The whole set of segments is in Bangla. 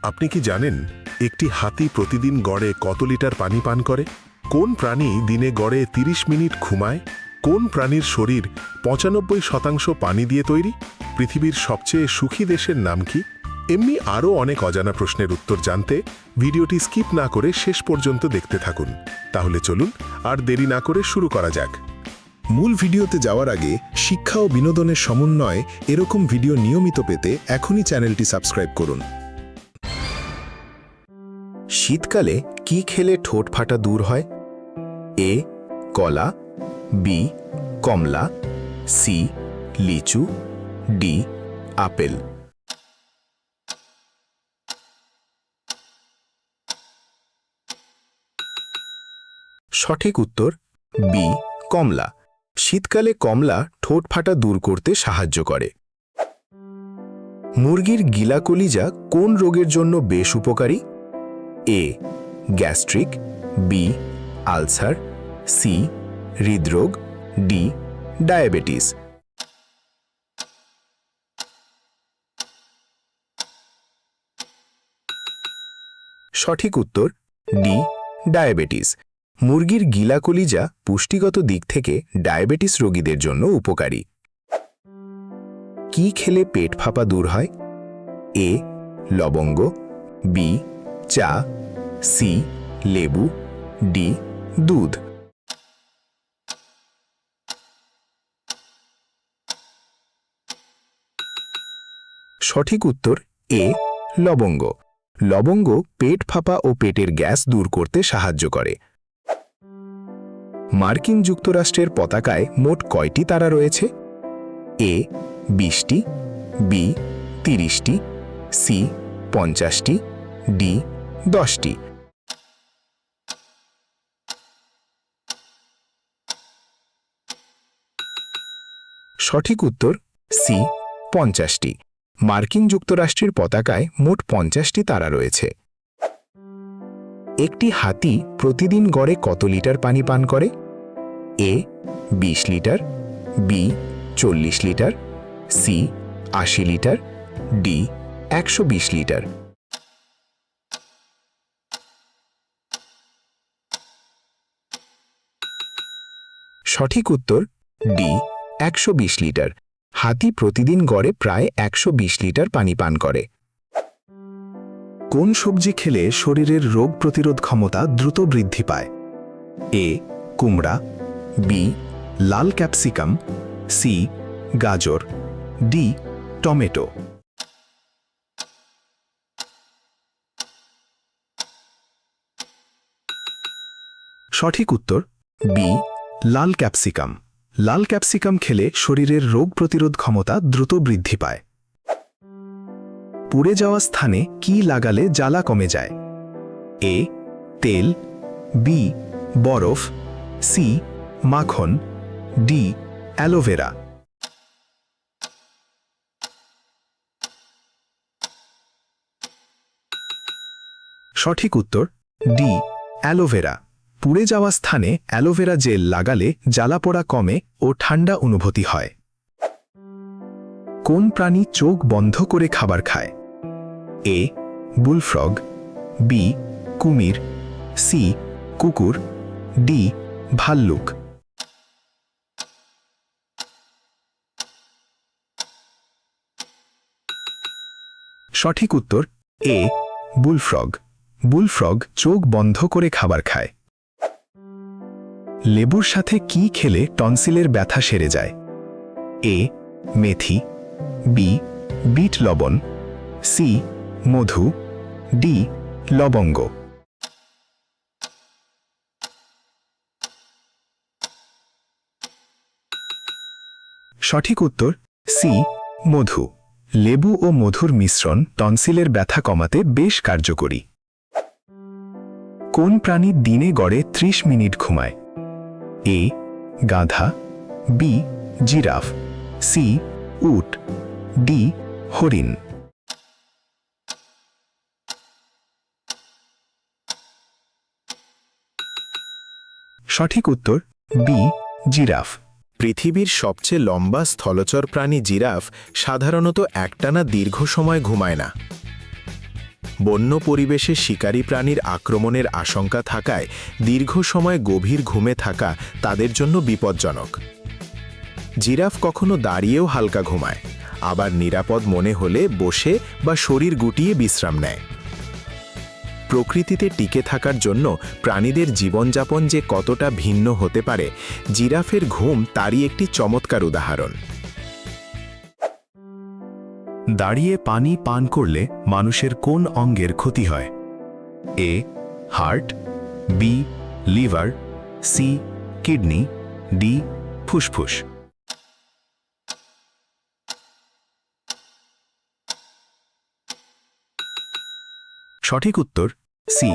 আপনি কি জানেন একটি হাতি প্রতিদিন গড়ে কত লিটার পানি পান করে? কোন প্রাণী দিনে গড়ে ৩০ মিনিট ঘুমায়? কোন প্রাণীর শরীর ৯৫% পানি দিয়ে তৈরি? পৃথিবীর সবচেয়ে সুখী দেশের নাম কি? এমনি আরও অনেক অজানা প্রশ্নের উত্তর জানতে ভিডিওটি স্কিপ না করে শেষ পর্যন্ত দেখতে থাকুন। তাহলে চলুন আর দেরি না করে শুরু করা যাক। মূল ভিডিওতে যাওয়ার আগে শিক্ষা ও বিনোদনের সমন্বয়ে এরকম ভিডিও নিয়মিত পেতে এখনই চ্যানেলটি সাবস্ক্রাইব করুন। শীতকালে কি খেলে ঠোঁট ফাটা দূর হয়? এ কলা, বি কমলা, সি লিচু, ডি আপেল। সঠিক উত্তর বি কমলা। শীতকালে কমলা ঠোঁট ফাটা দূর করতে সাহায্য করে। মুরগির গিলা কলিজা কোন রোগের জন্য বেশ উপকারী? A gastric, B ulcer, C হৃদরোগ, ডি ডায়াবেটিস। সঠিক উত্তর ডি ডায়াবেটিস। মুরগির গিলা কলিজা পুষ্টিগত দিক থেকে ডায়াবেটিস রোগীদের জন্য উপকারী। কি খেলে পেট ফাঁপা দূর হয়? এ লবঙ্গ, বি চা, সি লেবু, ডি দুধ। সঠিক উত্তর এ লবঙ্গ। লবঙ্গ পেট ফাঁপা ও পেটের গ্যাস দূর করতে সাহায্য করে। মার্কিন যুক্তরাষ্ট্রের পতাকায় মোট কয়টি তারা রয়েছে? এ ২০টি, বি ৩০টি, সি ৫০টি, ডি ১০টি। সঠিক উত্তর সি ৫০টি। মার্কিন যুক্তরাষ্ট্রের পতাকায় মোট ৫০টি তারা রয়েছে। একটি হাতি প্রতিদিন গড়ে কত লিটার পানি পান করে? A ২০ litre, B ৪০ litre, C ৮০ litre, D ১২০ litre. সঠিক উত্তর ডি ১২০ লিটার। হাতি প্রতিদিন গড়ে প্রায় ১২০ লিটার পানি পান করে। কোন সবজি খেলে শরীরের রোগ প্রতিরোধ ক্ষমতা দ্রুত বৃদ্ধি পায়? এ কুমড়া, বি লাল ক্যাপসিকাম, সি গাজর, ডি টমেটো। সঠিক উত্তর বি লাল ক্যাপসিকাম। লাল ক্যাপসিকাম খেলে শরীরের রোগ প্রতিরোধ ক্ষমতা দ্রুত বৃদ্ধি পায়। পুড়ে যাওয়া স্থানে কি লাগালে জ্বালা কমে যায়? এ তেল, বি বরফ, সি মাখন, ডি অ্যালোভেরা। সঠিক উত্তর ডি অ্যালোভেরা। পুড়ে যাওয়া স্থানে অ্যালোভেরা জেল লাগালে জ্বালা পোড়া কমে ও ঠান্ডা অনুভূতি হয়। কোন প্রাণী চোখ বন্ধ করে খাবার খায়? এ বুলফ্রগ, বি কুমির, সি কুকুর, ডি ভাল্লুক। সঠিক উত্তর এ বুলফ্রগ। বুলফ্রগ চোখ বন্ধ করে খাবার খায়। লেবুর সাথে কি খেলে টনসিলের ব্যথা সেরে যায়? এ মেথি, বি বিট লবণ, সি মধু, ডি লবঙ্গ। সঠিক উত্তর সি মধু। লেবু ও মধুর মিশ্রণ টনসিলের ব্যথা কমাতে বেশ কার্যকরী। কোন প্রাণী দিনে গড়ে ৩০ মিনিট ঘুমায়? এ গাধা, বি জিরাফ, সি উট, ডি হরিণ। সঠিক উত্তর বি জিরাফ। পৃথিবীর সবচেয়ে লম্বা স্থলচর প্রাণী জিরাফ সাধারণত একটানা দীর্ঘ সময় ঘুমায় না। বন্য পরিবেশে শিকারী প্রাণীর আক্রমণের আশঙ্কা থাকায় দীর্ঘ সময় গভীর ঘুমে থাকা তাদের জন্য বিপজ্জনক। জিরাফ কখনো দাঁড়িয়েও হালকা ঘুমায়, আবার নিরাপদ মনে হলে বসে বা শরীর গুটিয়ে বিশ্রাম নেয়। প্রকৃতিতে টিকে থাকার জন্য প্রাণীদের জীবনযাপন যে কতটা ভিন্ন হতে পারে, জিরাফের ঘুম তারই একটি চমৎকার উদাহরণ। দাঁড়িয়ে পানি পান করলে মানুষের কোন অঙ্গের ক্ষতি হয়? A heart, B liver, C kidney, D ফুসফুস। সঠিক উত্তর সি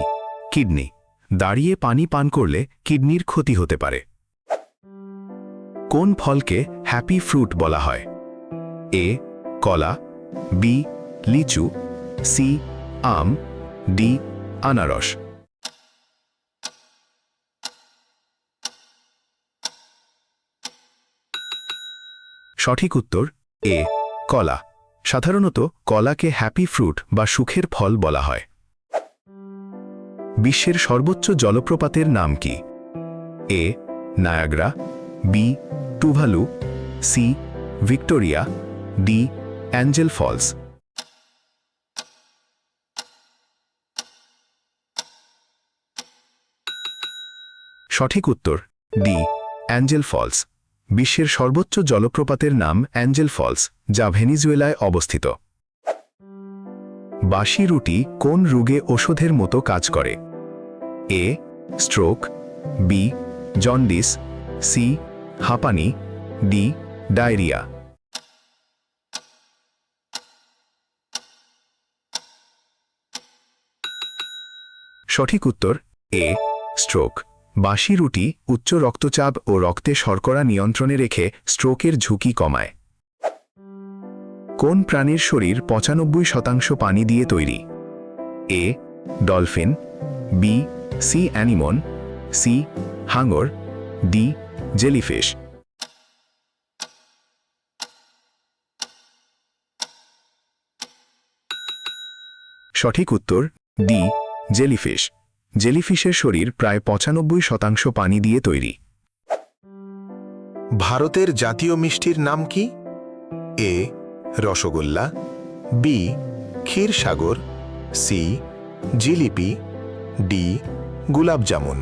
কিডনি। দাঁড়িয়ে পানি পান করলে কিডনির ক্ষতি হতে পারে। কোন ফলকে হ্যাপি ফ্রুট বলা হয়? এ কলা, বি লিচু, সি আম, ডি আনারস। সঠিক উত্তর এ কলা। সাধারণত কলাকে হ্যাপি ফ্রুট বা সুখের ফল বলা হয়। বিশ্বের সর্বোচ্চ জলপ্রপাতের নাম কি? A Niagara, B Tuvalu, C Victoria, D Angel Falls. সঠিক উত্তর ডি অ্যাঞ্জেল ফলস। বিশ্বের সর্বোচ্চ জলপ্রপাতের নাম অ্যাঞ্জেল ফলস, যা ভেনিজুয়েলায় অবস্থিত। বাসি রুটি কোন রোগে ওষুধের মতো কাজ করে? এ স্ট্রোক, বি জন্ডিস, সি হাঁপানি, ডি ডায়রিয়া। সঠিক উত্তর এ স্ট্রোক। বাসি রুটি উচ্চ রক্তচাপ ও রক্তে শর্করা নিয়ন্ত্রণে রেখে স্ট্রোকের ঝুঁকি কমায়। কোন প্রাণীর শরীর ৯৫% পানি দিয়ে তৈরি? A dolphin, B sea anemone, C হাঙর, ডি জেলিফিশ। সঠিক উত্তর ডি জেলিফিশ। জেলিফিশের শরীর প্রায় ৯৫% পানি দিয়ে তৈরি। ভারতের জাতীয় মিষ্টির নাম কি? এ rasgulla, B Kshirsagar, C jalebi, D gulab jamun.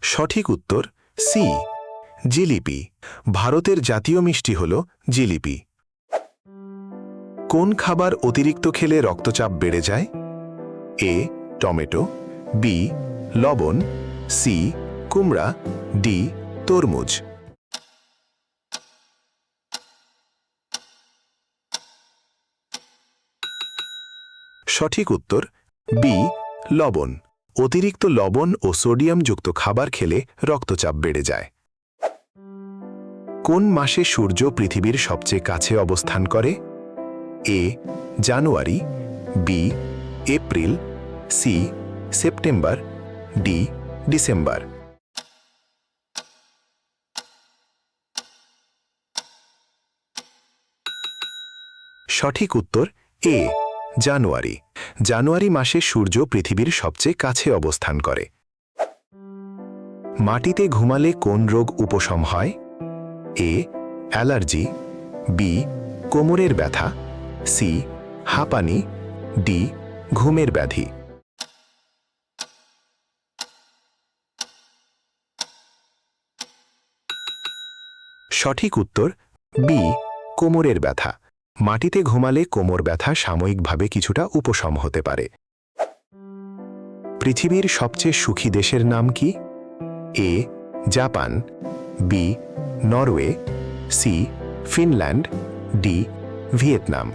সঠিক উত্তর সি জিলিপি। ভারতের জাতীয় মিষ্টি হল জিলিপি। কোন খাবার অতিরিক্ত খেলে রক্তচাপ বেড়ে যায়? এ টমেটো, বি লবণ, সি কুমড়া, ডি তরমুজ। সঠিক উত্তর বি লবণ। অতিরিক্ত লবণ ও সোডিয়ামযুক্ত খাবার খেলে রক্তচাপ বেড়ে যায়। কোন মাসে সূর্য পৃথিবীর সবচেয়ে কাছে অবস্থান করে? A January, B April, C September, D December. সঠিক উত্তর এ জানুয়ারি। জানুয়ারি মাসে সূর্য পৃথিবীর সবচেয়ে কাছে অবস্থান করে। মাটিতে ঘুমালে কোন রোগ উপশম হয়? এ অ্যালার্জি, বি কোমরের ব্যথা, সি হাঁপানি, ডি ঘুমের ব্যাধি। সঠিক উত্তর বি কোমরের ব্যথা। মাটিতে ঘুমালে কোমর ব্যথা সাময়িকভাবে কিছুটা উপশম হতে পারে। পৃথিবীর সবচেয়ে সুখী দেশের নাম কি? A Japan, B Norway, C Finland, D Vietnam.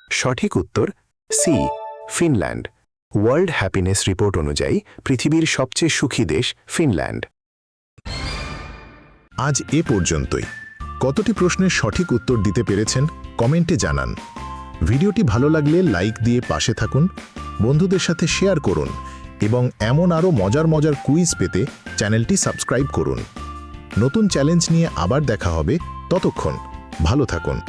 সঠিক উত্তর C Finland. World happiness report অনুযায়ী পৃথিবীর সবচেয়ে সুখী দেশ ফিনল্যান্ড। আজ এ পর্যন্তই। কতটি প্রশ্নের সঠিক উত্তর দিতে পেরেছেন কমেন্টে জানান। ভিডিওটি ভালো লাগলে লাইক দিয়ে পাশে থাকুন, বন্ধুদের সাথে শেয়ার করুন এবং এমন আরও মজার মজার কুইজ পেতে চ্যানেলটি সাবস্ক্রাইব করুন। নতুন চ্যালেঞ্জ নিয়ে আবার দেখা হবে, ততক্ষণ ভালো থাকুন।